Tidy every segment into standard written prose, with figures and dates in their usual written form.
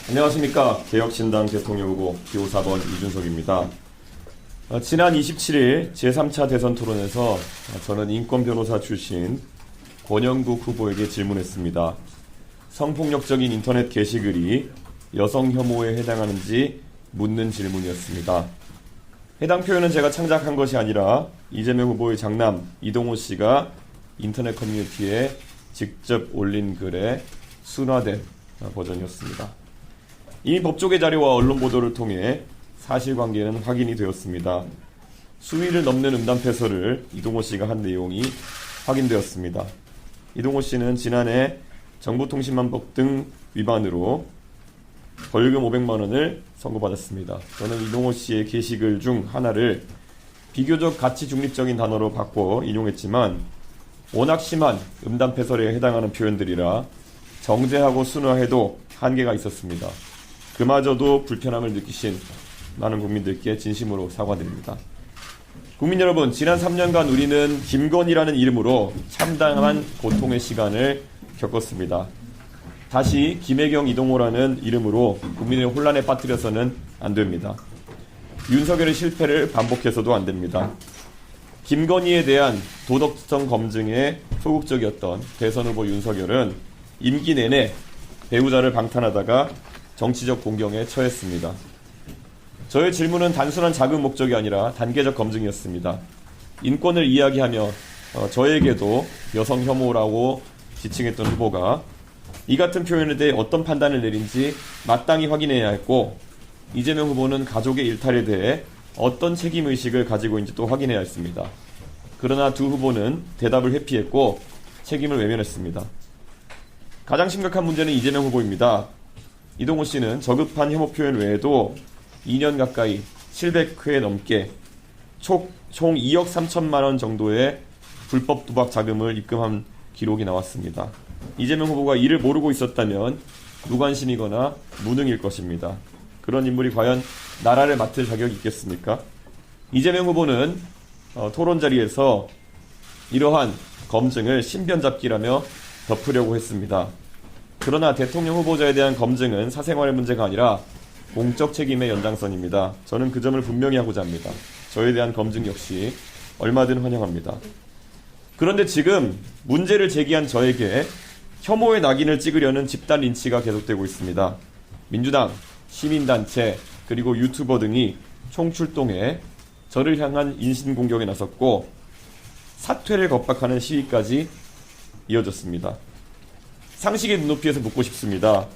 안녕하십니까. 개혁신당 대통령 후보 기호 4번 이준석입니다. 지난 27일 제3차 대선 토론에서 저는 인권 변호사 출신 권영국 후보에게 질문했습니다. 성폭력적인 인터넷 게시글이 여성 혐오에 해당하는지 묻는 질문이었습니다. 해당 표현은 제가 창작한 것이 아니라 이재명 후보의 장남 이동호 씨가 인터넷 커뮤니티에 직접 올린 글에 순화된 버전이었습니다. 이미 법조계 자료와 언론 보도를 통해 사실관계는 확인이 되었습니다. 수위를 넘는 음담패설을 이동호 씨가 한 내용이 확인되었습니다. 이동호 씨는 지난해 정보통신망법 등 위반으로 벌금 500만 원을 선고받았습니다. 저는 이동호 씨의 게시글 중 하나를 비교적 가치 중립적인 단어로 바꿔 인용했지만 워낙 심한 음담패설에 해당하는 표현들이라 정제하고 순화해도 한계가 있었습니다. 그마저도 불편함을 느끼신 많은 국민들께 진심으로 사과드립니다. 국민 여러분, 지난 3년간 우리는 김건희라는 이름으로 참담한 고통의 시간을 겪었습니다. 다시 김혜경, 이동호라는 이름으로 국민을 혼란에 빠뜨려서는 안 됩니다. 윤석열의 실패를 반복해서도 안 됩니다. 김건희에 대한 도덕성 검증에 소극적이었던 대선 후보 윤석열은 임기 내내 배우자를 방탄하다가 정치적 공경에 처했습니다. 저의 질문은 단순한 자금 목적이 아니라 단계적 검증이었습니다. 인권을 이야기하며 저에게도 여성 혐오라고 지칭했던 후보가 이 같은 표현에 대해 어떤 판단을 내린지 마땅히 확인해야 했고, 이재명 후보는 가족의 일탈에 대해 어떤 책임의식을 가지고 있는지 또 확인해야 했습니다. 그러나 두 후보는 대답을 회피했고 책임을 외면했습니다. 가장 심각한 문제는 이재명 후보입니다. 이동호 씨는 저급한 혐오 표현 외에도 2년 가까이 700회 넘게 총 2억 3천만 원 정도의 불법 도박 자금을 입금한 기록이 나왔습니다. 이재명 후보가 이를 모르고 있었다면 무관심이거나 무능일 것입니다. 그런 인물이 과연 나라를 맡을 자격이 있겠습니까? 이재명 후보는 토론 자리에서 이러한 검증을 신변잡기라며 덮으려고 했습니다. 그러나 대통령 후보자에 대한 검증은 사생활의 문제가 아니라 공적 책임의 연장선입니다. 저는 그 점을 분명히 하고자 합니다. 저에 대한 검증 역시 얼마든 환영합니다. 그런데 지금 문제를 제기한 저에게 혐오의 낙인을 찍으려는 집단 린치가 계속되고 있습니다. 민주당, 시민단체, 그리고 유튜버 등이 총출동해 저를 향한 인신공격에 나섰고 사퇴를 겁박하는 시위까지 이어졌습니다. 상식의 눈높이에서 묻고 싶습니다.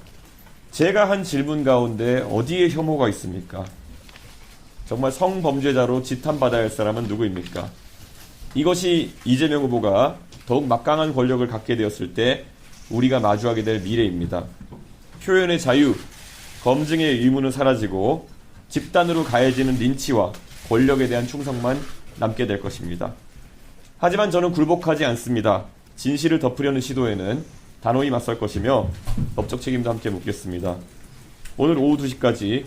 제가 한 질문 가운데 어디에 혐오가 있습니까? 정말 성범죄자로 지탄받아야 할 사람은 누구입니까? 이것이 이재명 후보가 더욱 막강한 권력을 갖게 되었을 때 우리가 마주하게 될 미래입니다. 표현의 자유, 검증의 의무는 사라지고 집단으로 가해지는 린치와 권력에 대한 충성만 남게 될 것입니다. 하지만 저는 굴복하지 않습니다. 진실을 덮으려는 시도에는 단호히 맞설 것이며 법적 책임도 함께 묻겠습니다. 오늘 오후 2시까지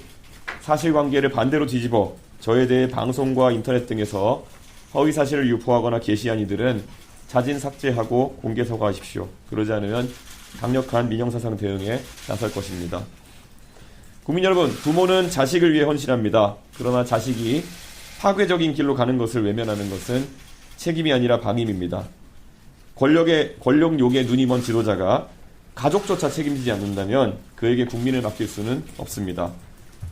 사실관계를 반대로 뒤집어 저에 대해 방송과 인터넷 등에서 허위사실을 유포하거나 게시한 이들은 자진 삭제하고 공개 사과하십시오. 그러지 않으면 강력한 민형사상 대응에 나설 것입니다. 국민 여러분, 부모는 자식을 위해 헌신합니다. 그러나 자식이 파괴적인 길로 가는 것을 외면하는 것은 책임이 아니라 방임입니다. 권력욕에 눈이 먼 지도자가 가족조차 책임지지 않는다면 그에게 국민을 맡길 수는 없습니다.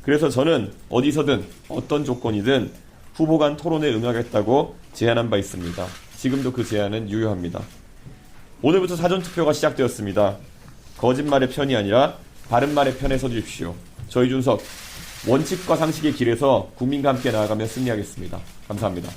그래서 저는 어디서든 어떤 조건이든 후보 간 토론에 응하겠다고 제안한 바 있습니다. 지금도 그 제안은 유효합니다. 오늘부터 사전투표가 시작되었습니다. 거짓말의 편이 아니라 바른말의 편에 서주십시오. 저 이준석, 원칙과 상식의 길에서 국민과 함께 나아가며 승리하겠습니다. 감사합니다.